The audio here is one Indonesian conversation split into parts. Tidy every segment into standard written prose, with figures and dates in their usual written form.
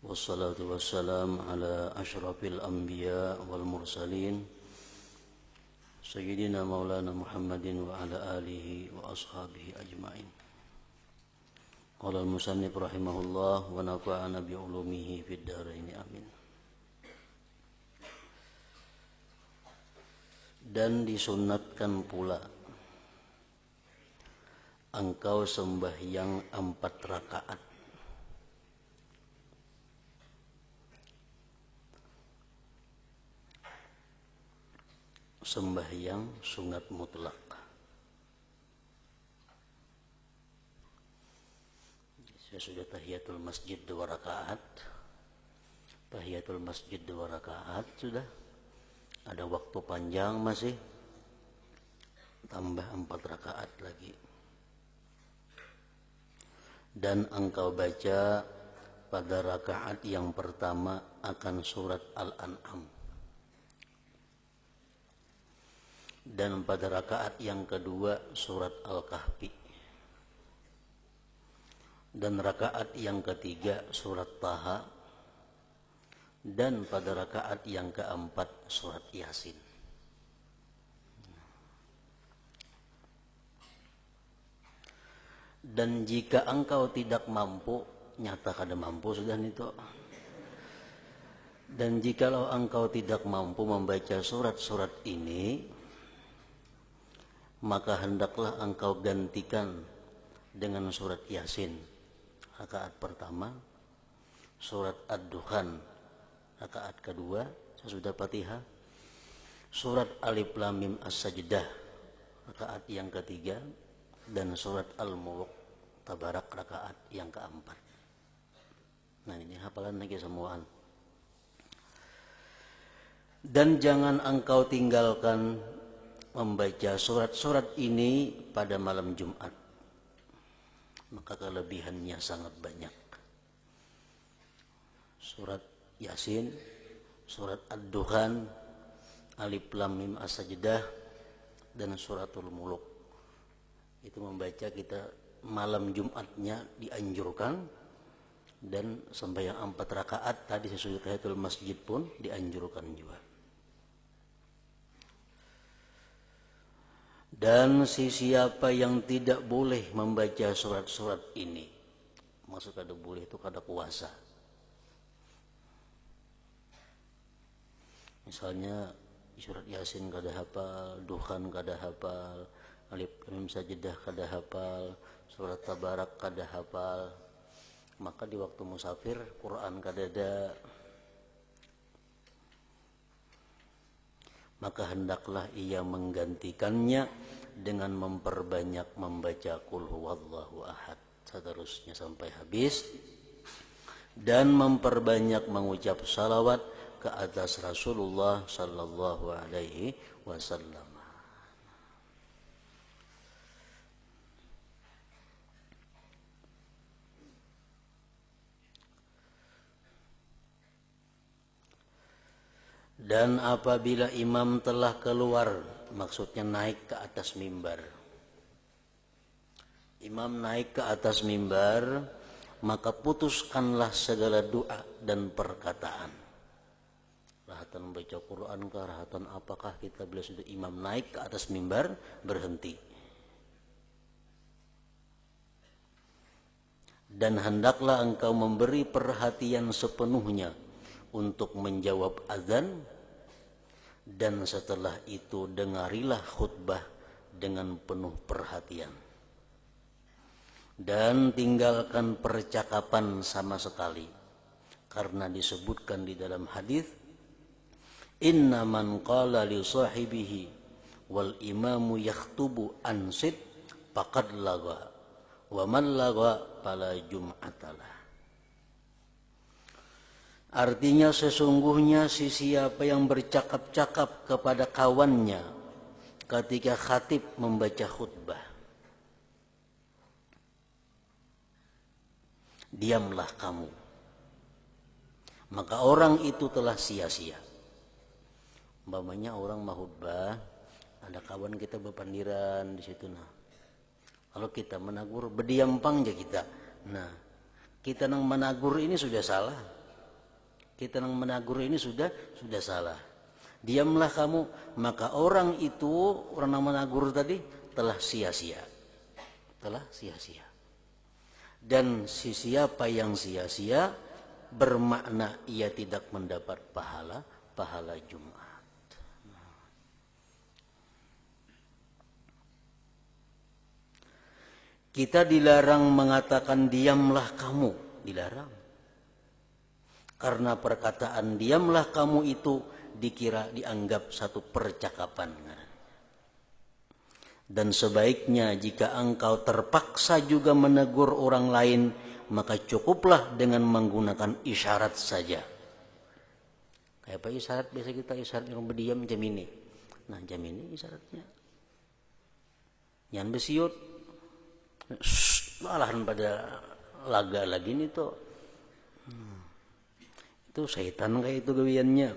Wassalatu wassalam ala ashrafil anbiya wal mursalin Sayyidina maulana Muhammadin wa ala alihi wa ashabihi ajma'in. Qala al-musannif rahimahullah wa nafa'ana bi ulumihi fid dharain amin. Dan disunnatkan pula engkau sembahyang 4 rakaat sembahyang sunat mutlak. Saya sudah tahiyatul masjid 2 rakaat. Tahiyatul masjid 2 rakaat sudah. Ada waktu panjang masih. Tambah 4 rakaat lagi. Dan engkau baca pada rakaat yang pertama akan surat Al-An'am. Dan pada rakaat yang kedua surat Al-Kahfi. Dan rakaat yang ketiga surat Taha. Dan pada rakaat yang keempat surat Yasin. Dan jika engkau tidak mampu, nyata kada mampu sudah itu. Dan jikalau engkau tidak mampu membaca surat-surat ini, maka hendaklah engkau gantikan dengan surat Yasin rakaat pertama, surat Ad-Dukhan rakaat kedua sesudah Fatihah, surat Alif Lam Mim As-Sajdah rakaat yang ketiga, dan surat Al-Mulk Tabarak rakaat yang keempat. Nah, ini hafalan lagi semuaan. Dan jangan engkau tinggalkan membaca surat-surat ini pada malam Jumat, maka kelebihannya sangat banyak. Surat Yasin, surat Ad-Dukhan, Alif Lam Mim As-Sajdah, dan suratul Mulk. Itu membaca kita malam Jumatnya dianjurkan. Dan sembahyang 4 rakaat tadi sesudah tahiyatul masjid pun dianjurkan juga. Dan siapa yang tidak boleh membaca surat-surat ini, maksud kada boleh itu kada kuasa. Misalnya surat Yasin kada hafal, Dukhan kada hafal, Alif Lam Mim Sajdah kada hafal, surat Tabarak kada hafal, maka di waktu musafir Quran kada ada, maka hendaklah ia menggantikannya dengan memperbanyak membaca Qul Huwallahu Ahad seterusnya sampai habis, dan memperbanyak mengucap salawat ke atas Rasulullah sallallahu alaihi wasallam. Dan apabila imam telah keluar, maksudnya naik ke atas mimbar. Imam naik ke atas mimbar, maka putuskanlah segala doa dan perkataan. Rahatan membaca Quran kah, rahatan apakah kita bila sudah imam naik ke atas mimbar, berhenti. Dan hendaklah engkau memberi perhatian sepenuhnya untuk menjawab azan, dan setelah itu dengarilah khutbah dengan penuh perhatian, dan tinggalkan percakapan sama sekali, karena disebutkan di dalam hadis, inna man qala li sahibihi wal imamu yakhtubu ansit faqad lagha wa man lagha fala jum'atalah. Artinya sesungguhnya siapa yang bercakap-cakap kepada kawannya ketika khatib membaca khutbah, diamlah kamu, maka orang itu telah sia-sia. Umpamanya orang mau khutbah, ada kawan kita berpandiran di situ, nah kalau kita menagur berdiam pang aja kita, nah kita nang menagur ini sudah salah. Kita yang menegur ini sudah salah. Diamlah kamu, maka orang itu, orang yang menegur tadi telah sia-sia. Telah sia-sia. Dan siapa yang sia-sia bermakna ia tidak mendapat pahala Jumat. Kita dilarang mengatakan diamlah kamu, dilarang. Karena perkataan diamlah kamu itu dianggap satu percakapan. Dan sebaiknya jika engkau terpaksa juga menegur orang lain, maka cukuplah dengan menggunakan isyarat saja. Kayak apa isyarat? Biasa kita isyarat yang berdiam jam ini. Nah jam ini isyaratnya. Yang besiut. Malahan pada laga lagi nih tuh. Itu syaitan kayak itu gawiannya.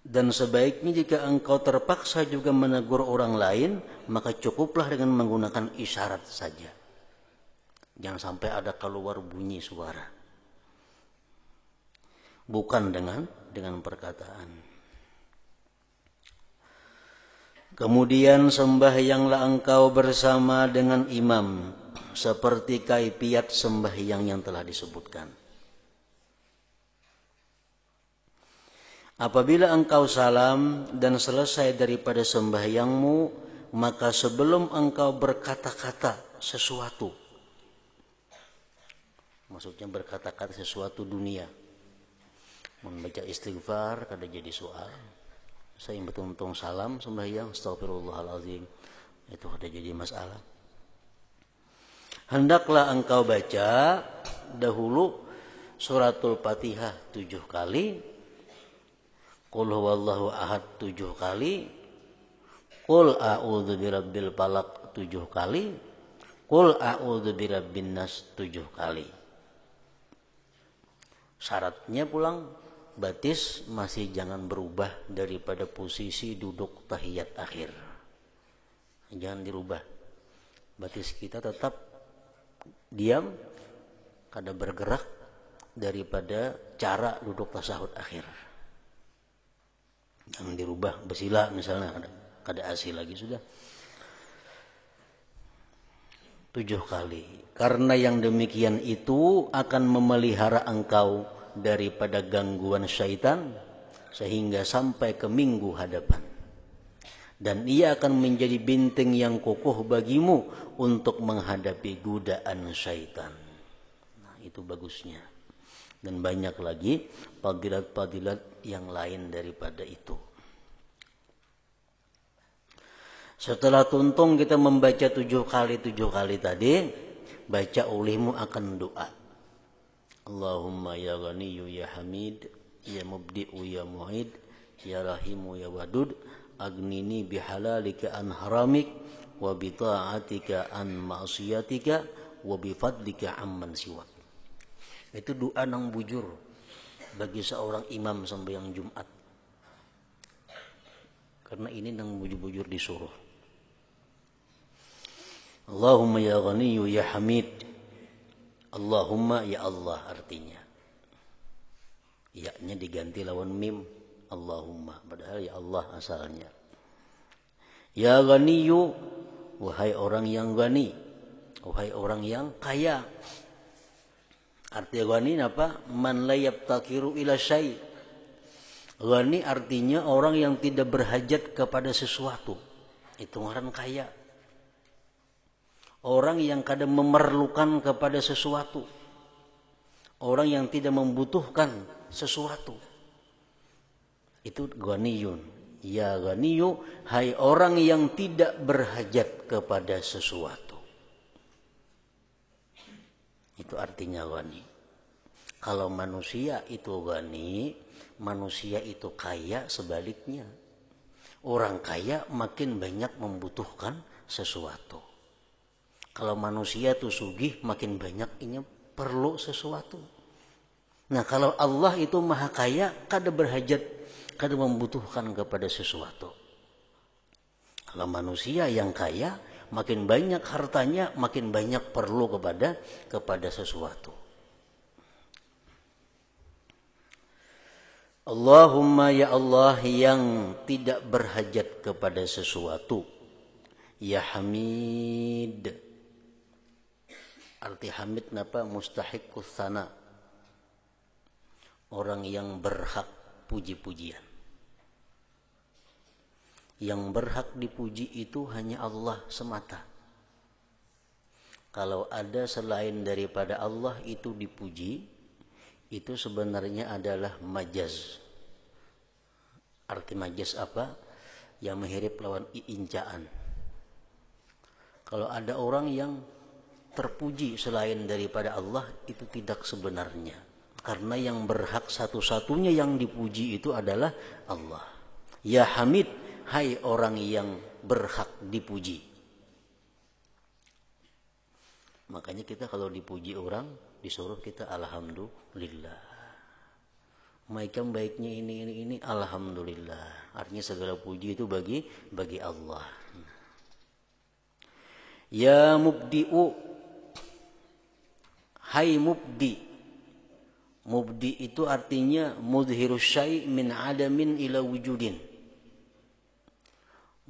Dan sebaiknya jika engkau terpaksa juga menegur orang lain, maka cukuplah dengan menggunakan isyarat saja. Jangan sampai ada keluar bunyi suara. Bukan dengan perkataan. Kemudian sembahyanglah engkau bersama dengan imam seperti kaifiat sembahyang yang telah disebutkan. Apabila engkau salam dan selesai daripada sembahyangmu, maka sebelum engkau berkata-kata sesuatu, maksudnya berkata-kata sesuatu dunia, membaca istighfar kada jadi soal. Saya betul-betul salam sembahyang astagfirullahalazim, itu ada jadi masalah. Hendaklah engkau baca dahulu suratul Fatihah 7 kali, qul huwallahu ahad 7 kali, qul a'udzu birabbil falaq 7 kali, qul a'udzu birabbin nas 7 kali. Syaratnya pulang batis masih jangan berubah daripada posisi duduk tahiyat akhir. Jangan dirubah. Batis kita tetap diam, kada bergerak daripada cara duduk tasyahud akhir. Jangan dirubah. Bersila misalnya kada asih lagi sudah. 7 kali. Karena yang demikian itu akan memelihara engkau daripada gangguan syaitan sehingga sampai ke minggu hadapan. Dan ia akan menjadi benteng yang kokoh bagimu untuk menghadapi godaan syaitan. Nah, itu bagusnya. Dan banyak lagi fadilat-fadilat yang lain daripada itu. Setelah tuntung kita membaca 7 kali tadi, baca olehmu akan doa. Allahumma ya Ghaniyu ya Hamid, ya Mubdi'u ya Mu'id, ya Rahimu ya Wadud, agnini bihalalika an haramik, wa bita'atika an ma'asiyatika, wa bifadlika amman siwak. Itu doa nang bujur bagi seorang imam sembahyang Jumat. Karena ini nang bujur-bujur disuruh. Allahumma ya Ghaniyu ya Hamid, Allahumma ya Allah artinya. Ya-nya diganti lawan mim. Allahumma. Padahal ya Allah asalnya. Ya Ghaniyu, wahai orang yang ghani. Wahai orang yang kaya. Arti ghani apa? Man la yabtakiru ila syai'. Ghani artinya orang yang tidak berhajat kepada sesuatu. Itu orang kaya. Orang yang kadang memerlukan kepada sesuatu. Orang yang tidak membutuhkan sesuatu. Itu ghaniyun. Ya ghaniyu, hai orang yang tidak berhajat kepada sesuatu. Itu artinya ghani. Kalau manusia itu ghani, manusia itu kaya sebaliknya. Orang kaya makin banyak membutuhkan sesuatu. Kalau manusia itu sugih, makin banyak ini perlu sesuatu. Nah kalau Allah itu maha kaya, kada berhajat, kada membutuhkan kepada sesuatu. Kalau manusia yang kaya, makin banyak hartanya, makin banyak perlu kepada sesuatu. Allahumma ya Allah yang tidak berhajat kepada sesuatu. Ya Hamid. Arti Hamid napa? Mustahiqus sana. Orang yang berhak puji-pujian. Yang berhak dipuji itu hanya Allah semata. Kalau ada selain daripada Allah itu dipuji, itu sebenarnya adalah majaz. Arti majaz apa? Yang mirip lawan iincaan. Kalau ada orang yang terpuji selain daripada Allah, itu tidak sebenarnya. Karena yang berhak satu-satunya yang dipuji itu adalah Allah. Ya Hamid, hai orang yang berhak dipuji. Makanya kita kalau dipuji orang, disuruh kita alhamdulillah. Macam baiknya ini alhamdulillah. Artinya segala puji itu bagi Allah. Ya mubdi'u, hai mubdi. Mubdi itu artinya muzhirus syai' min adamin ila wujudin.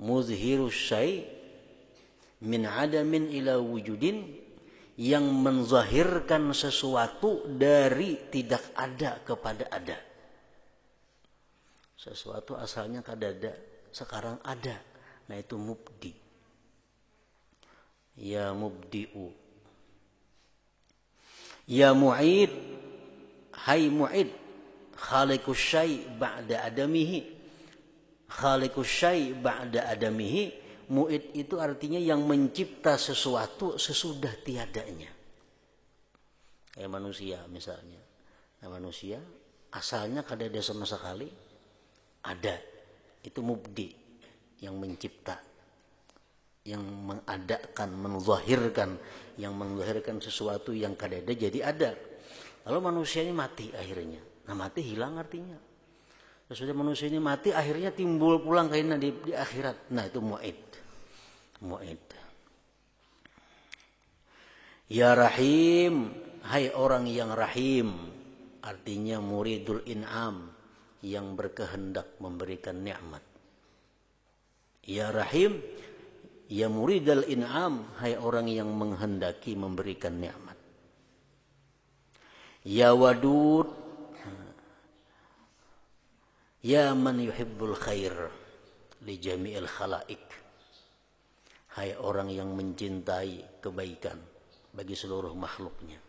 Muzhirus syai' min adamin ila wujudin, yang menzahirkan sesuatu dari tidak ada kepada ada. Sesuatu asalnya kada ada, sekarang ada. Nah itu mubdi. Ya mubdi'u. Ya mu'id, hai mu'id, khaliqus syai' ba'da adamihi. Khaliqus syai' ba'da adamihi. Mu'id itu artinya yang mencipta sesuatu sesudah tiadanya. Kayak manusia misalnya. Nah, manusia asalnya kada ada sama sekali, ada. Itu mubdi, yang mencipta, yang mengadakan, yang menzahirkan sesuatu yang kada ada jadi ada. Lalu manusia ini mati akhirnya. Nah mati hilang artinya. Sesudah manusia ini mati akhirnya timbul pulang kayaknya di akhirat. Nah itu mu'id. Mu'id. Ya Rahim, hai orang yang rahim. Artinya muridul in'am, yang berkehendak memberikan nikmat. Ya Rahim, ya muridul in'am, hai orang yang menghendaki memberikan nikmat. Ya Wadud, ya man yuhibbul khair li jami'il khalaik, hai orang yang mencintai kebaikan bagi seluruh makhluknya.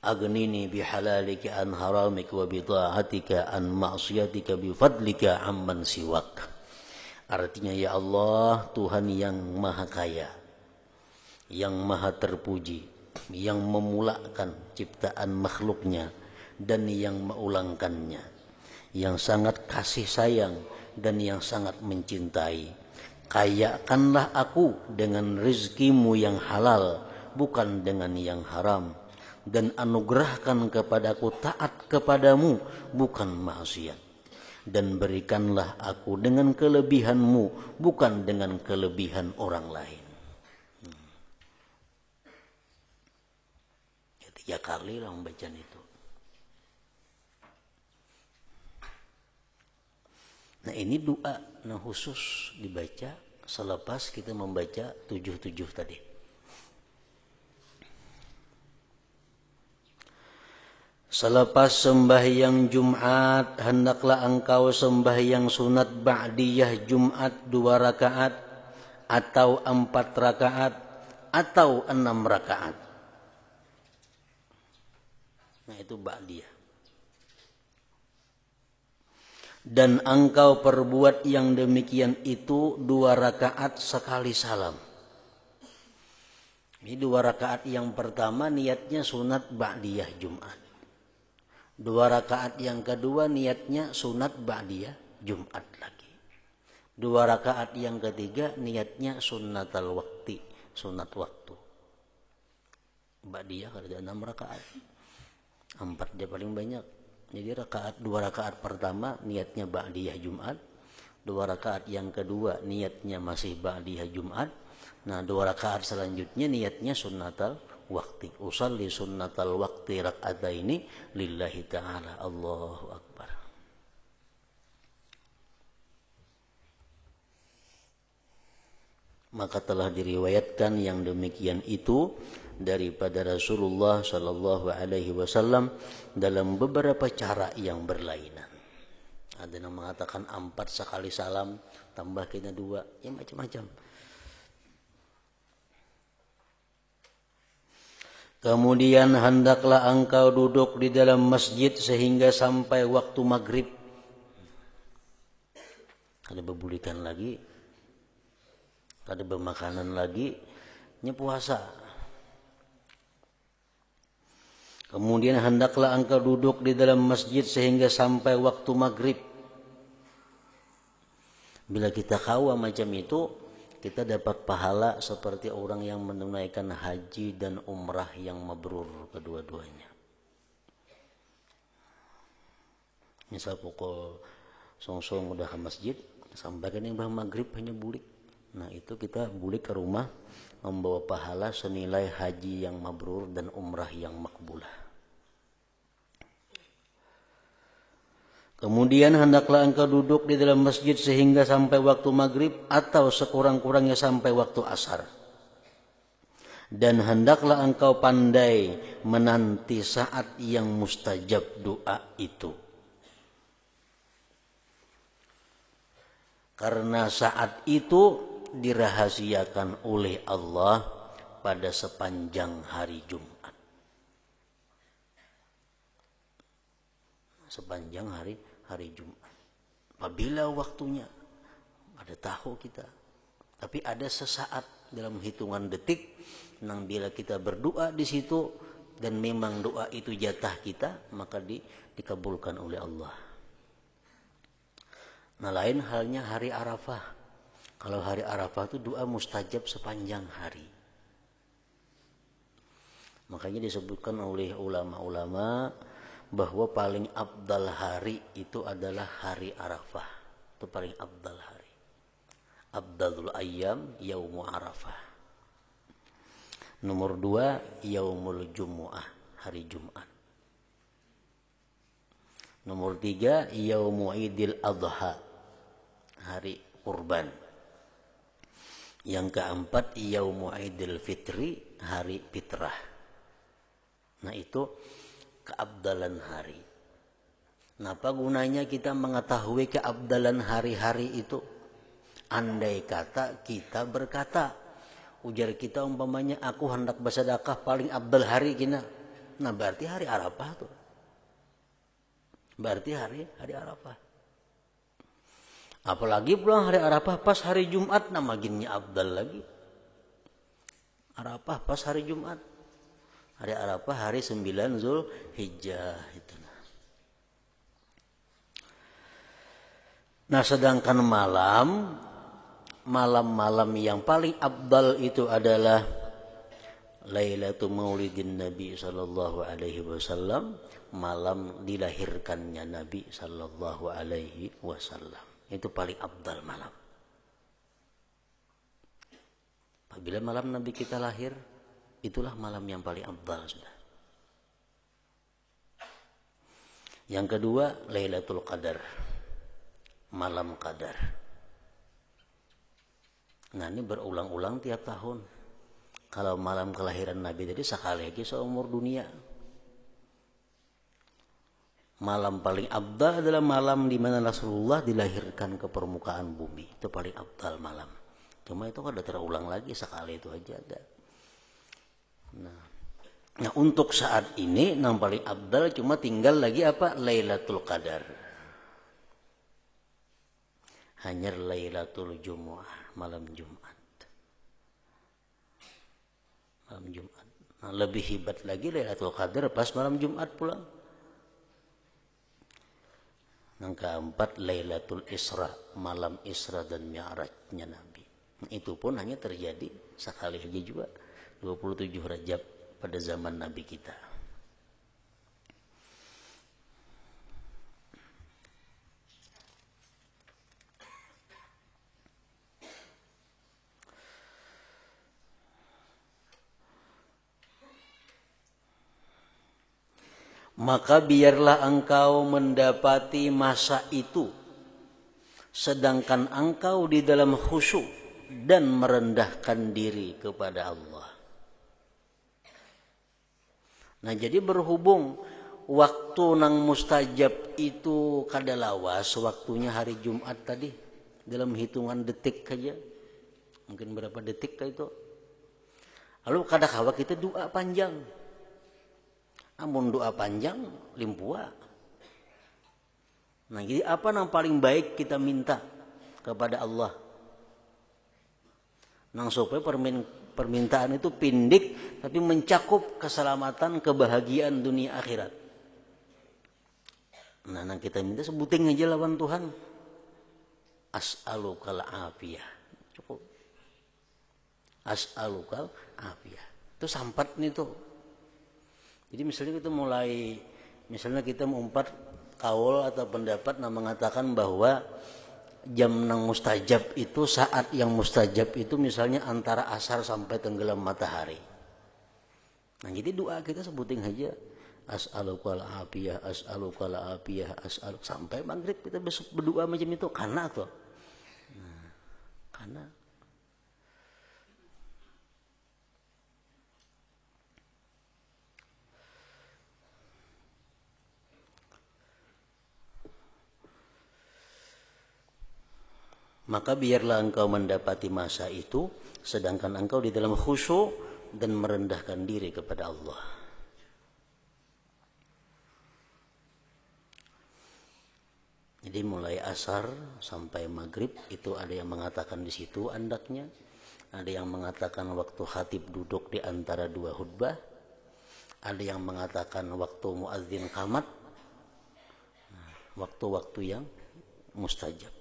Aghnini bihalalika an haramika wa bi ta'atika an ma'siyatika bi fadlika amman siwak. Artinya ya Allah, Tuhan yang maha kaya, yang maha terpuji, yang memulakan ciptaan makhluknya dan yang mengulangkannya, yang sangat kasih sayang dan yang sangat mencintai. Kayakanlah aku dengan rizkimu yang halal, bukan dengan yang haram, dan anugerahkan kepadaku taat kepadamu, bukan maksiat, dan berikanlah aku dengan kelebihanmu, bukan dengan kelebihan orang lain. 3 kali lah membaca itu. Nah ini doa khusus dibaca selepas kita membaca 77 tadi. Selepas sembahyang Jumat, hendaklah engkau sembahyang sunat ba'diyah Jumat 2 rakaat, atau 4 rakaat, atau 6 rakaat. Nah itu ba'diyah. Dan engkau perbuat yang demikian itu 2 rakaat sekali salam. Ini 2 rakaat yang pertama niatnya sunat ba'diyah Jumat. 2 rakaat yang kedua niatnya sunat ba'diyah Jumat lagi. 2 rakaat yang ketiga niatnya sunnatal waqti, sunat waktu. Ba'diyah ada 6 rakaat. 4 dia paling banyak. Jadi 2 rakaat pertama niatnya ba'diyah Jumat, 2 rakaat yang kedua niatnya masih ba'diyah Jumat. Nah 2 rakaat selanjutnya niatnya sunnatal waqti. Usalli sunnatal waqti rak'ataini lillahi ta'ala. Allahu akbar. Maka telah diriwayatkan yang demikian itu daripada Rasulullah sallallahu alaihi wasallam dalam beberapa cara yang berlainan. Ada yang mengatakan 4 sekali salam, tambah kena 2, ya macam-macam. Kemudian hendaklah engkau duduk di dalam masjid sehingga sampai waktu maghrib. Ada bebulikan lagi, ada bermakanan lagi, ini puasa. Kemudian hendaklah engkau duduk di dalam masjid sehingga sampai waktu maghrib. Bila kita khawa macam itu, kita dapat pahala seperti orang yang menunaikan haji dan umrah yang mabrur kedua-duanya. Misal pukul song-song udah ke masjid, sampai kan yang maghrib hanya bulik. Nah itu kita bulik ke rumah membawa pahala senilai haji yang mabrur dan umrah yang makbulah. Kemudian hendaklah engkau duduk di dalam masjid sehingga sampai waktu maghrib atau sekurang-kurangnya sampai waktu asar. Dan hendaklah engkau pandai menanti saat yang mustajab doa itu. Karena saat itu dirahasiakan oleh Allah pada sepanjang hari Jumat. Sepanjang hari Jumat. Apabila waktunya, ada tahu kita. Tapi ada sesaat dalam hitungan detik, yang bila kita berdoa di situ dan memang doa itu jatah kita, maka dikabulkan oleh Allah. Nah lain halnya hari Arafah. Kalau hari Arafah itu doa mustajab sepanjang hari. Makanya disebutkan oleh ulama-ulama bahwa paling afdal hari itu adalah hari Arafah. Itu paling afdal hari. Afdalul ayyam yaumu Arafah. Nomor 2 yaumul Jumu'ah, hari Jumat. Nomor 3 yaumu Idil Adha, hari kurban. Yang keempat yaumu Idil Fitri, hari fitrah. Nah itu keabdalan hari. Nah, apa gunanya kita mengetahui keabdalan hari-hari itu? Andai kata kita berkata, ujar kita umpamanya, aku hendak bersedekah paling abdal hari kina. Nah, berarti hari Arafah tuh. Berarti hari Arafah. Apalagi pulang hari Arafah pas hari Jumat, nah makinnya abdal lagi. Arafah pas hari Jumat. Hari Arafah hari 9 Zulhijjah itu. Nah sedangkan malam-malam yang paling afdal itu adalah Lailatul Maulidin Nabi sallallahu alaihi wasallam, malam dilahirkannya Nabi sallallahu alaihi wasallam. Itu paling afdal malam. Apabila malam Nabi kita lahir, itulah malam yang paling afdal sudah. Yang kedua, Lailatul Qadar. Malam Qadar. Nah, ini berulang-ulang tiap tahun. Kalau malam kelahiran Nabi tadi sekali lagi seumur dunia. Malam paling afdal adalah malam di mana Rasulullah dilahirkan ke permukaan bumi. Itu paling afdal malam. Cuma itu kada terulang lagi, sekali itu aja ada. Nah untuk saat ini yang paling afdal cuma tinggal lagi apa? Lailatul Qadar. Hanya Lailatul Jumu'ah, malam Jumat. Malam Jumat. Nah, lebih hebat lagi Lailatul Qadar pas malam Jumat pulang. Yang keempat Lailatul Isra, malam Isra dan Mi'rajnya Nabi. Nah, itu pun hanya terjadi sekali aja juga 27 Rajab pada zaman Nabi kita. maka biarlah engkau mendapati masa itu sedangkan engkau di dalam khusyuk dan merendahkan diri kepada Allah. Nah, jadi berhubung waktu nang mustajab itu kada lawas, waktunya hari Jumat tadi dalam hitungan detik saja, mungkin berapa detik kah itu. Lalu kada kawa kita doa panjang, amun doa panjang limpua. Nah, jadi apa yang paling baik kita minta kepada Allah? Nang supaya permintaan itu pindik tapi mencakup keselamatan, kebahagiaan dunia akhirat. Nah, nang kita minta sebutin aja lawan Tuhan. As'alukal afiyah. Cukup. As'alukal afiyah. Itu sampat nih tuh. Jadi misalnya kita mengumpat kaul atau pendapat yang mengatakan bahwa jam nang mustajab itu, saat yang mustajab itu misalnya antara asar sampai tenggelam matahari. Nah, jadi doa kita sebutin aja as'alukal afiyah, as'alukal afiyah, as'aluk sampai maghrib kita berdoa macam itu karena tuh. Nah, karena maka biarlah engkau mendapati masa itu sedangkan engkau di dalam khusyuk dan merendahkan diri kepada Allah. Jadi mulai asar sampai maghrib itu ada yang mengatakan di situ andaknya, ada yang mengatakan waktu khatib duduk di antara dua khutbah, ada yang mengatakan waktu muadzin qamat, waktu-waktu yang mustajab.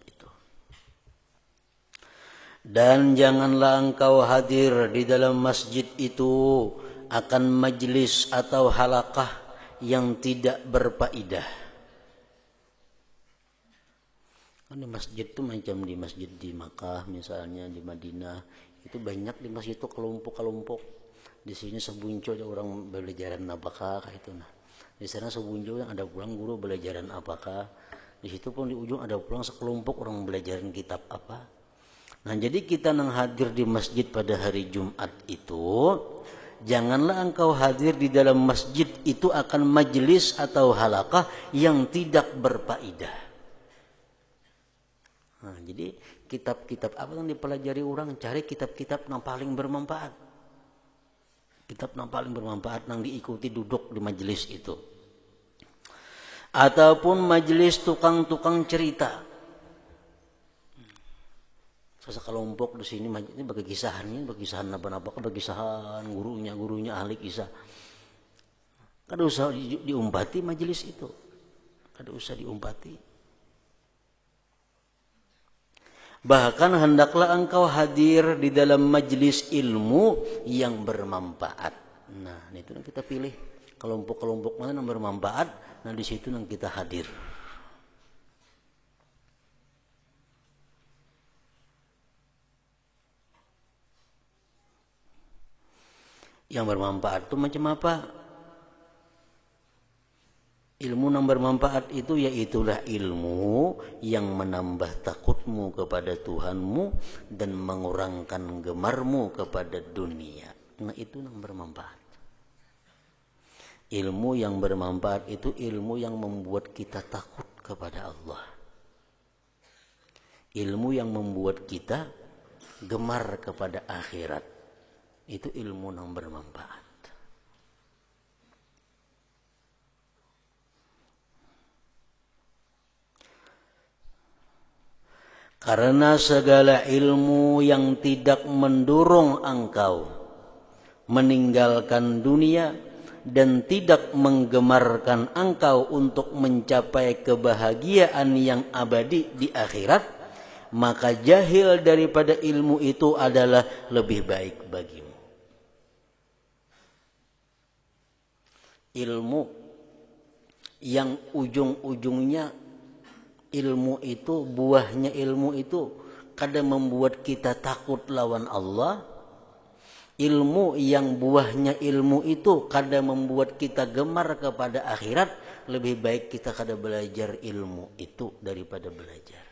Dan janganlah engkau hadir di dalam masjid itu akan majlis atau halaqah yang tidak berfaedah. Kan di masjid itu macam di masjid di Makkah misalnya, di Madinah itu banyak di masjid itu kelompok-kelompok. Di sini sebunco orang belajaran apakah itu. Nah, di sana sebunco yang ada pulang guru belajaran apakah. Di situ pun di ujung ada pulang sekelompok orang belajaran kitab apa. Nah, jadi kita yang hadir di masjid pada hari Jumat itu, janganlah engkau hadir di dalam masjid itu akan majlis atau halaqah yang tidak berfaedah. Nah, jadi kitab-kitab apa yang dipelajari orang, cari kitab-kitab yang paling bermanfaat. Kitab yang paling bermanfaat yang diikuti duduk di majlis itu. Ataupun majlis tukang-tukang cerita. Sekelompok di sini ini bagi kisahan apa-apa, bagi kisahan gurunya ahli kisah. Kada usah diumpati majelis itu. Kada usah diumpati. Bahkan hendaklah engkau hadir di dalam majelis ilmu yang bermanfaat. Nah, itu yang kita pilih. Kelompok-kelompok mana yang bermanfaat, nah di situ yang kita hadir. Yang bermanfaat itu macam apa? Ilmu yang bermanfaat itu yaitulah ilmu yang menambah takutmu kepada Tuhanmu dan mengurangkan gemarmu kepada dunia. Nah, itu yang bermanfaat. Ilmu yang bermanfaat itu ilmu yang membuat kita takut kepada Allah. Ilmu yang membuat kita gemar kepada akhirat. Itu ilmu yang bermanfaat. Karena segala ilmu yang tidak mendorong engkau meninggalkan dunia dan tidak menggemarkan engkau untuk mencapai kebahagiaan yang abadi di akhirat, maka jahil daripada ilmu itu adalah lebih baik bagimu. Ilmu yang ujung-ujungnya ilmu itu, buahnya ilmu itu kadang membuat kita takut lawan Allah, Ilmu yang buahnya ilmu itu kadang membuat kita gemar kepada akhirat, lebih baik kita kada belajar ilmu itu daripada belajar.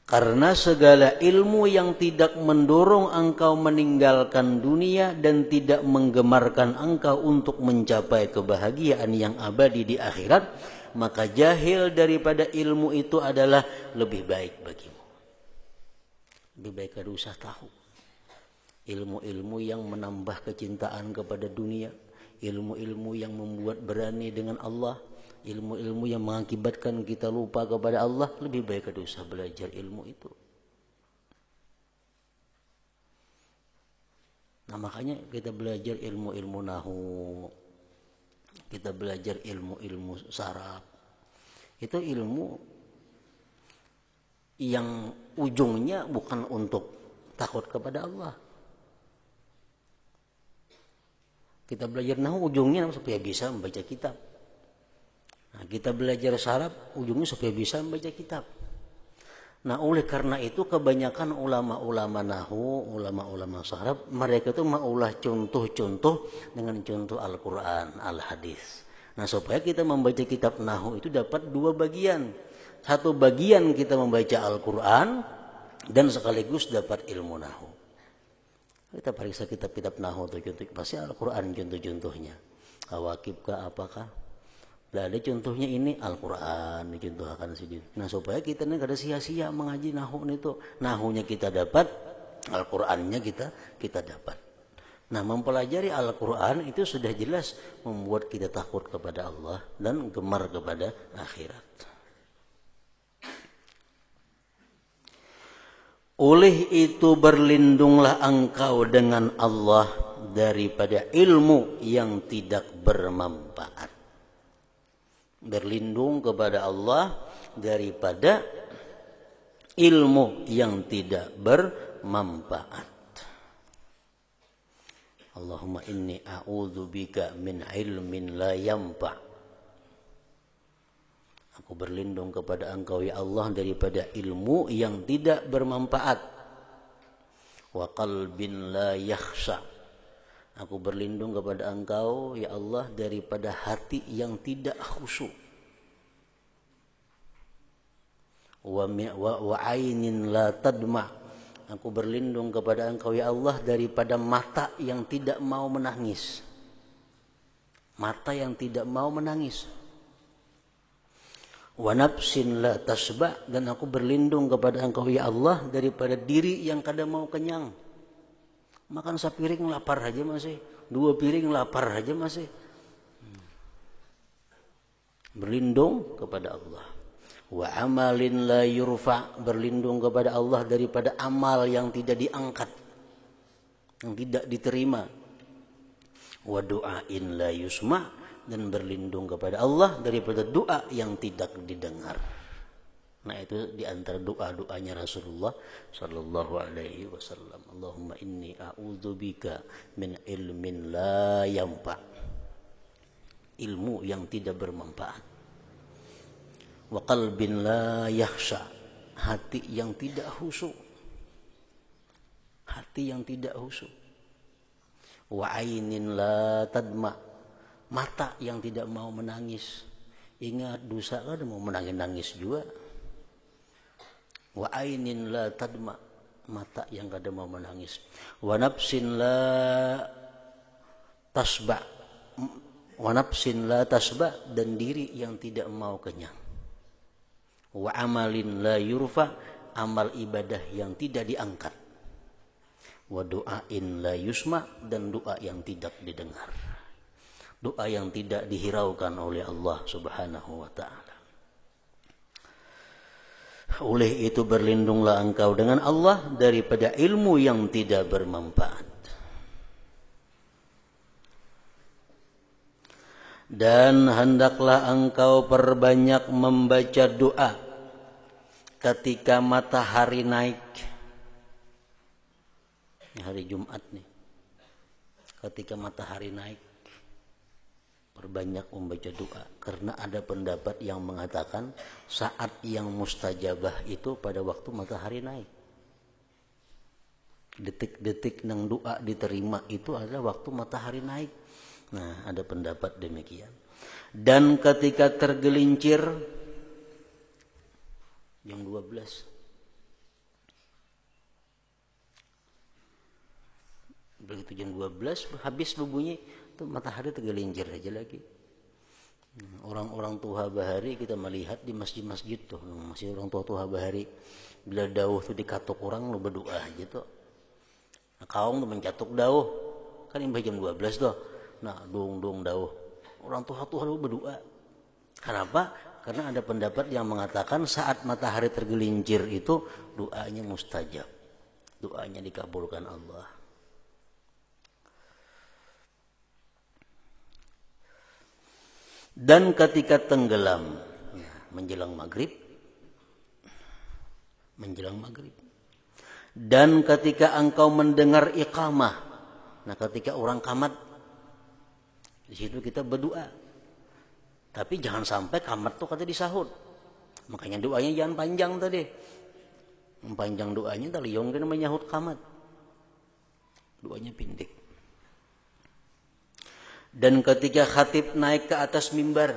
Karena segala ilmu yang tidak mendorong engkau meninggalkan dunia dan tidak menggemarkan engkau untuk mencapai kebahagiaan yang abadi di akhirat, maka jahil daripada ilmu itu adalah lebih baik bagimu. Lebih baik kada usah tahu. Ilmu-ilmu yang menambah kecintaan kepada dunia, ilmu-ilmu yang membuat berani dengan Allah, ilmu-ilmu yang mengakibatkan kita lupa kepada Allah, lebih baik kada usah belajar ilmu itu. Nah makanya kita belajar ilmu-ilmu nahu, kita belajar ilmu-ilmu saraf. Itu ilmu yang ujungnya bukan untuk takut kepada Allah. Kita belajar nahu ujungnya supaya bisa membaca kitab. Nah, kita belajar saraf ujungnya supaya bisa membaca kitab. Nah, oleh karena itu kebanyakan ulama-ulama nahu, ulama-ulama saraf, mereka itu maulah contoh-contoh dengan contoh Al-Quran, Al-Hadis. Nah, supaya kita membaca kitab nahu itu dapat dua bagian. Satu bagian kita membaca Al-Quran dan sekaligus dapat ilmu nahu. Kita periksa kitab-kitab nahu itu contoh, pasti Al-Quran contoh-contohnya. Awakib kah apakah? Nah, ada contohnya ini Al-Quran dicontohkan sini. Nah supaya kita ini kada sia-sia mengaji nahu itu. Nahunya kita dapat, Al-Qurannya kita dapat. Nah mempelajari Al-Quran itu sudah jelas membuat kita takut kepada Allah dan gemar kepada akhirat. Oleh itu berlindunglah engkau dengan Allah daripada ilmu yang tidak bermanfaat. Berlindung kepada Allah daripada ilmu yang tidak bermanfaat. Allahumma inni a'udzubika min ilmin la yanfa'. Aku berlindung kepada engkau ya Allah daripada ilmu yang tidak bermanfaat. Wa qalbin la yakhsha. Aku berlindung kepada engkau ya Allah daripada hati yang tidak khusyuk. Wa ainin la tadma. Aku berlindung kepada engkau ya Allah daripada mata yang tidak mau menangis. Mata yang tidak mau menangis. Wa nafsin la tasba. Dan aku berlindung kepada engkau ya Allah daripada diri yang kadang mau kenyang. Makan sepiring lapar aja masih, 2 piring lapar aja masih. Berlindung kepada Allah. Wa amalin la yurfa, berlindung kepada Allah daripada amal yang tidak diangkat, yang tidak diterima. Wa du'ain la yusma, dan berlindung kepada Allah daripada doa yang tidak didengar. Nah itu diantara doa-doanya Rasulullah Sallallahu Alaihi Wasallam. Allahumma inni a'udzubika min ilmin la yanfa', ilmu yang tidak bermanfaat. Wa qalbin la yakhsha, hati yang tidak khusyuk, hati yang tidak khusyuk. Wa ainin la tadma, mata yang tidak mau menangis. Ingat dosa kan mau menangis-nangis juga. Wa ainin la tadma, mata yang kada mau menangis. Wa nafsin la tasba, wa nafsin la tasba, dan diri yang tidak mau kenyang. Wa amalin la yurfa, amal ibadah yang tidak diangkat. Wa du'ain la yusma, dan doa yang tidak didengar. Doa yang tidak dihiraukan oleh Allah Subhanahu wa ta'ala. Oleh itu berlindunglah engkau dengan Allah daripada ilmu yang tidak bermanfaat. Dan hendaklah engkau perbanyak membaca doa ketika matahari naik. Hari Jumat nih. Ketika matahari naik. Perbanyak membaca doa. Karena ada pendapat yang mengatakan saat yang mustajabah itu pada waktu matahari naik. Detik-detik nang doa diterima itu adalah waktu matahari naik. Nah, ada pendapat demikian. Dan ketika tergelincir jam 12. Begitu jam 12 habis berbunyi itu matahari tergelincir aja lagi. Orang-orang Tuha Bahari kita melihat di masjid-masjid tuh, masih orang tua Bahari bila dauh tuh dikatuk orang lu berdoa gitu. Nah, kaum tuh mencatuk dauh kan ini jam 12 tuh. Nah, dong dauh. Orang Tuha lu berdoa. Kenapa? Karena ada pendapat yang mengatakan saat matahari tergelincir itu doanya mustajab. Doanya dikabulkan Allah. Dan ketika tenggelam menjelang maghrib, dan ketika engkau mendengar iqamah, nah ketika orang qamat, di situ kita berdoa. Tapi jangan sampai qamat tuh kata disahut. Makanya doanya jangan panjang tadi. Panjang doanya tali yang kena menyahut qamat. Doanya pendek. Dan ketika khatib naik ke atas mimbar,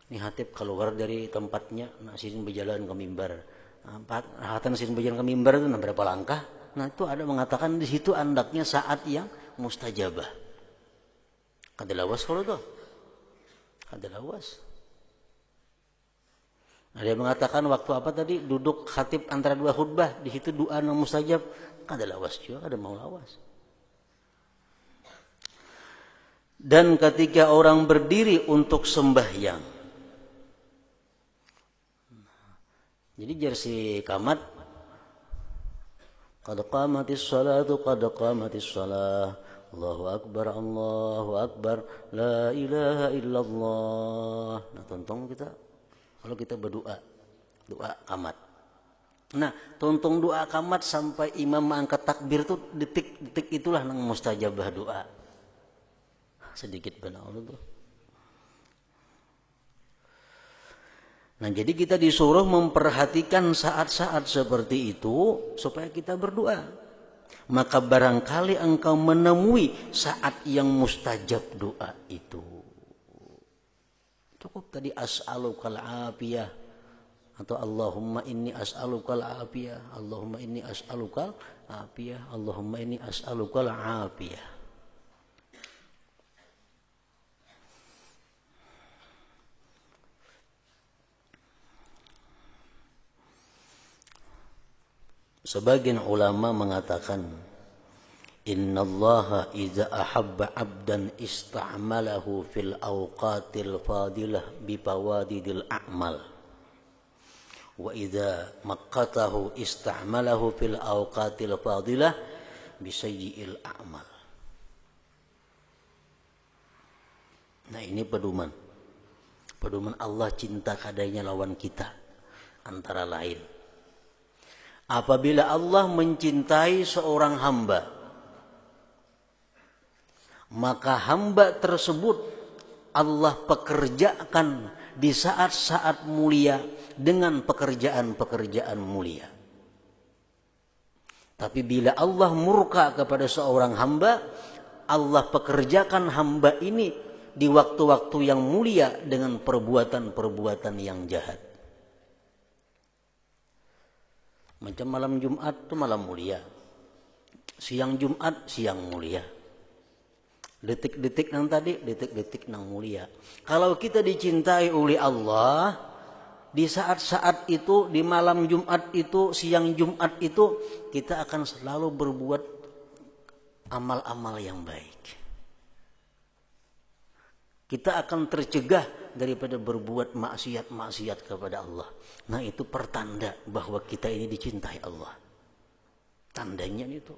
ini khatib keluar dari tempatnya, nasihin berjalan ke mimbar. Hatan nasihin berjalan ke mimbar itu berapa langkah? Nah itu ada mengatakan di situ andaknya saat yang mustajabah. Kadalawas kalau tuh, kadalawas. Ada yang mengatakan waktu apa tadi duduk khatib antara dua khutbah, di situ doa yang mustajab, kadalawas juga, ada mau lawas. Dan ketika orang berdiri untuk sembahyang. Jadi jersi qamat qad qamatis salatu qad qamatis salah. Allahu akbar la ilaha illallah. Nah, tonton kita kalau kita berdoa, doa qamat. Nah, tonton doa qamat sampai imam mengangkat takbir tuh detik-detik itulah nang mustajabah doa. Sedikit benar tuh. Nah, jadi kita disuruh memperhatikan saat-saat seperti itu supaya kita berdoa. Maka barangkali engkau menemui saat yang mustajab doa itu. Cukup tadi as'alukal afiyah atau Allahumma inni as'alukal afiyah, Allahumma inni as'alukal afiyah, Allahumma inni as'alukal afiyah. Sebagian ulama mengatakan innallaha idza ahabba 'abdan ista'malahu fil awqatil fadilah bi fawadidil a'mal wa idza maqqatahu ista'malahu fil awqatil fadilah bi sayyi'il a'mal. Nah, ini pedoman Allah cinta kadanya lawan kita antara lain. Apabila Allah mencintai seorang hamba, maka hamba tersebut Allah pekerjakan di saat-saat mulia dengan pekerjaan-pekerjaan mulia. Tapi bila Allah murka kepada seorang hamba, Allah pekerjakan hamba ini di waktu-waktu yang mulia dengan perbuatan-perbuatan yang jahat. Macam malam Jumat itu malam mulia. Siang Jumat siang mulia. Detik-detik nang tadi, detik-detik nang mulia. Kalau kita dicintai oleh Allah, di saat-saat itu, di malam Jumat itu, siang Jumat itu, kita akan selalu berbuat amal-amal yang baik. Kita akan tercegah daripada berbuat maksiat-maksiat kepada Allah. Nah, itu pertanda bahwa kita ini dicintai Allah. Tandanya itu.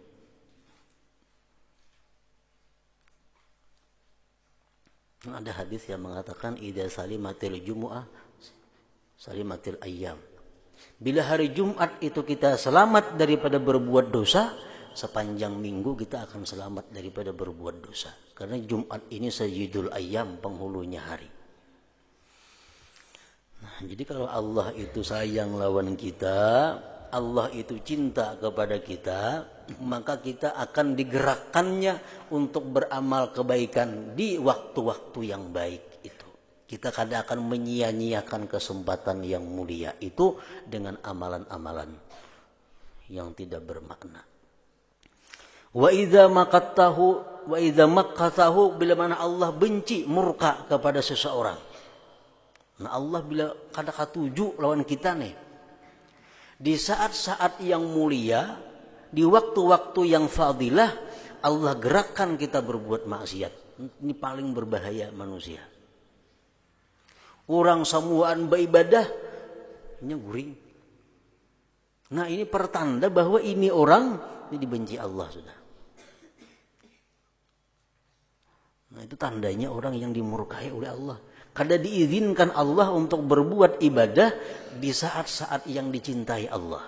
Ada hadis yang mengatakan idza salimatil jumu'ah salimatil ayyam. Bila hari Jumat itu kita selamat daripada berbuat dosa, sepanjang minggu kita akan selamat daripada berbuat dosa. Karena Jumat ini sayyidul ayyam, penghulunya hari. Nah, jadi kalau Allah itu sayang lawan kita, Allah itu cinta kepada kita, maka kita akan digerakkannya untuk beramal kebaikan di waktu-waktu yang baik itu. Kita kadang akan menyia-nyiakan kesempatan yang mulia itu dengan amalan-amalan yang tidak bermakna. Wa idza maqatahu bila mana Allah benci, murka kepada seseorang. Nah, Allah bila kada katuju lawan kita nih. Di saat-saat yang mulia, di waktu-waktu yang fadilah, Allah gerakkan kita berbuat maksiat. Ini paling berbahaya manusia. Orang samuaan beribadah, ini guring. Nah, ini pertanda bahwa ini orang ini dibenci Allah sudah. Nah, itu tandanya orang yang dimurkai oleh Allah. Kada diizinkan Allah untuk berbuat ibadah di saat-saat yang dicintai Allah.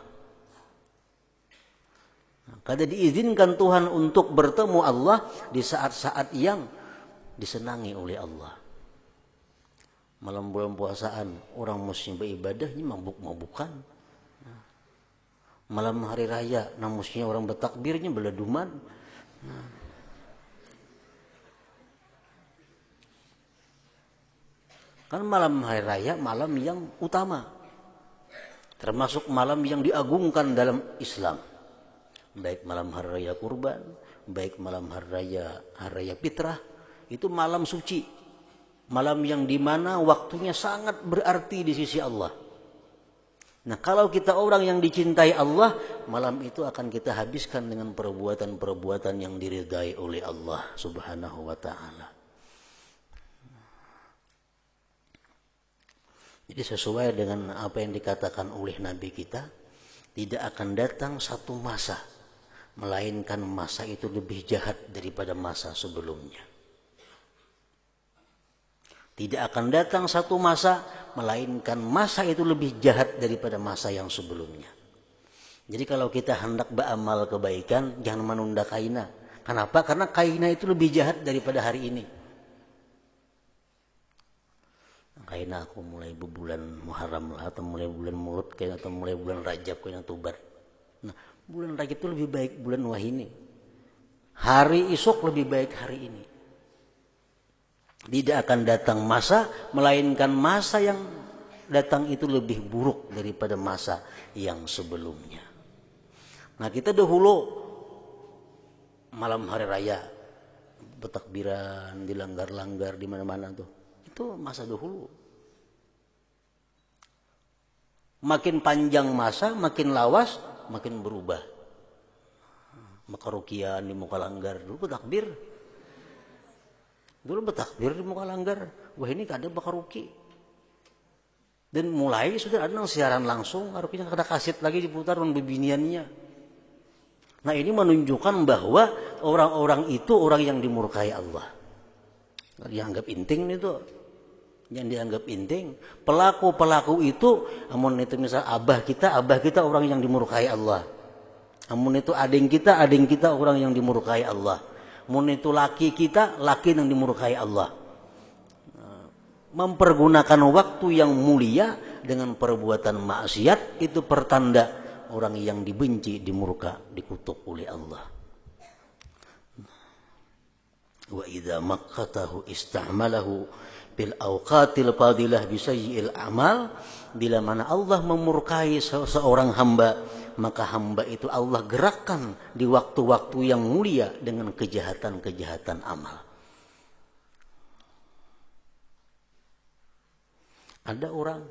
Kada diizinkan Tuhan untuk bertemu Allah di saat-saat yang disenangi oleh Allah. Malam bulan puasaan orang muslim beribadah ini mabuk-mabukan. Malam hari raya namusnya orang bertakbirnya beladuman. Kan malam hari raya malam yang utama, termasuk malam yang diagungkan dalam Islam. Baik malam hari raya kurban, baik malam hari raya fitrah, itu malam suci. Malam yang dimana waktunya sangat berarti di sisi Allah. Nah, kalau kita orang yang dicintai Allah, malam itu akan kita habiskan dengan perbuatan-perbuatan yang diridai oleh Allah Subhanahu wa ta'ala. Jadi sesuai dengan apa yang dikatakan oleh Nabi kita, tidak akan datang satu masa, melainkan masa itu lebih jahat daripada masa sebelumnya. Tidak akan datang satu masa, melainkan masa itu lebih jahat daripada masa yang sebelumnya. Jadi kalau kita hendak beramal kebaikan, jangan menunda kaina. Kenapa? Karena kaina itu lebih jahat daripada hari ini. Kaina aku mulai bulan Muharram lah, atau mulai bulan Mulut, atau mulai bulan Rajab, kayaknya Tubar. Nah, bulan Rajab itu lebih baik bulan Wahini. Hari esok lebih baik hari ini. Tidak akan datang masa, melainkan masa yang datang itu lebih buruk daripada masa yang sebelumnya. Nah, kita dahulu malam hari raya bertakbiran, dilanggar-langgar di mana-mana tuh. Itu masa dahulu. Makin panjang masa, makin lawas, makin berubah. Maka rukian di muka langgar dulu bertakbir. Dulu bertakbir di muka langgar, wah ini kada bakar ruki. Dan mulai sudah ada siaran langsung, rukinya kada kaset lagi diputar dengan bebiniannya. Nah, ini menunjukkan bahwa orang-orang itu orang yang dimurkai Allah. Dianggap inting itu, yang dianggap inting. Pelaku-pelaku itu, amun itu misal abah kita orang yang dimurkai Allah. Amun itu ading kita orang yang dimurkai Allah. Mun itu laki kita, laki yang dimurkai Allah. Mempergunakan waktu yang mulia dengan perbuatan maksiat itu pertanda orang yang dibenci, dimurka, dikutuk oleh Allah. Wa idza maqqatahu ista'malahu bil awqatil fadilah bisayyi'il amal. Bila mana Allah memurkai seorang hamba, maka hamba itu Allah gerakkan di waktu-waktu yang mulia dengan kejahatan-kejahatan amal. Ada orang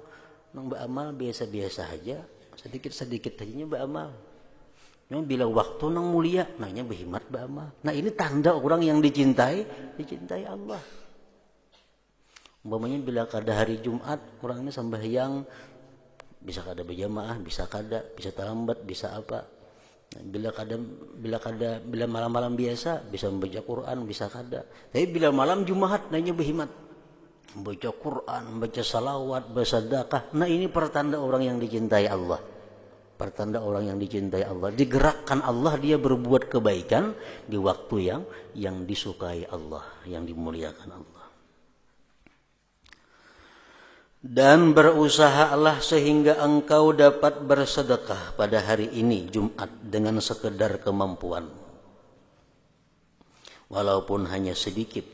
yang beramal biasa-biasa aja, sedikit-sedikit aja beramal. Yang bila waktu nang mulia, nanya berhikmat beramal. Nah, ini tanda orang yang dicintai Allah. Umpamanya bila kada hari Jumat, orang ini sembahyang, bisa kada berjamaah, bisa kada, bisa terlambat, bisa apa. Bila malam-malam biasa, bisa membaca Quran, bisa kada. Tapi bila malam Jumat, nanya berhikmat. Membaca Quran, membaca salawat, bersedekah. Nah, ini pertanda orang yang dicintai Allah. pertanda orang yang dicintai Allah. Digerakkan Allah, dia berbuat kebaikan di waktu yang disukai Allah, yang dimuliakan Allah. Dan berusahalah sehingga engkau dapat bersedekah pada hari ini Jumat dengan sekedar kemampuan, walaupun hanya sedikit,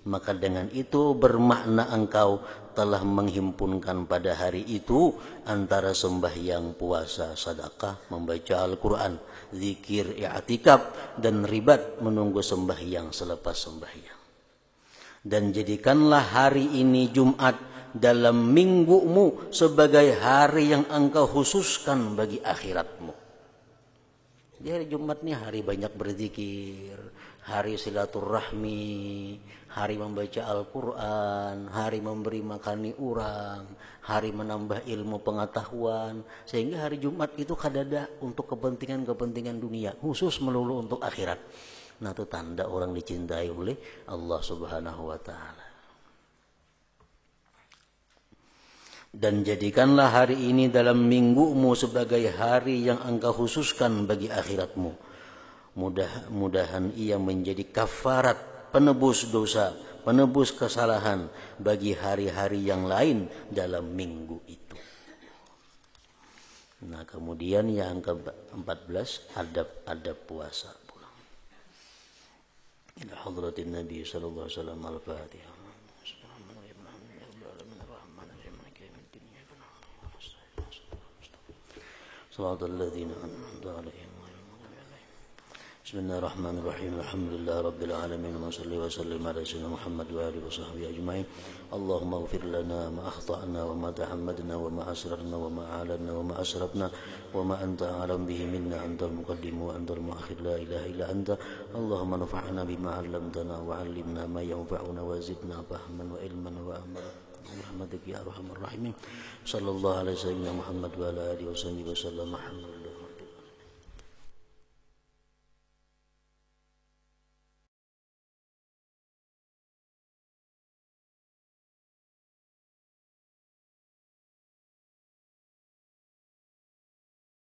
maka dengan itu bermakna engkau telah menghimpunkan pada hari itu antara sembahyang, puasa, sedekah, membaca Al-Quran, zikir, i'tikaf, dan ribat menunggu sembahyang selepas sembahyang. Dan jadikanlah hari ini Jumat dalam minggumu sebagai hari yang engkau khususkan bagi akhiratmu. Di hari Jumat ini hari banyak berzikir, hari silaturahmi, hari membaca Al-Quran, hari memberi makani orang, hari menambah ilmu pengetahuan. Sehingga hari Jumat itu kadada untuk kepentingan-kepentingan dunia, khusus melulu untuk akhirat. Nah, itu tanda orang dicintai oleh Allah Subhanahu wa Ta'ala. Dan jadikanlah hari ini dalam minggumu sebagai hari yang engkau khususkan bagi akhiratmu. Mudah-mudahan ia menjadi kafarat, penebus dosa, penebus kesalahan bagi hari-hari yang lain dalam minggu itu. Nah, kemudian yang ke-14, adab-adab puasa pulang. Ila hadratin Nabi sallallahu alaihi wasallam, Al-Fatihah. صراط الذين أنعمت عليهم غير المغضوب عليهم. بسم الله الرحمن الرحيم. الحمد لله رب العالمين، وصلي وسلم على سيدنا محمد وآله وصحبه أجمعين. اللهم اغفر لنا ما أخطأنا وما تعمدنا وما أسررنا وما أعلنا وما أسرفنا وما أنت أعلم به منا. أنت المقدم وأنت المؤخر، لا إله إلا أنت. اللهم نفعنا بما علمتنا وعلمنا ما ينفعنا وزدنا فهما وعلما وأملا برحمتك يا أرحم الراحمين. صلى الله على سيدنا محمد وعلى آله وصحبه وسلم.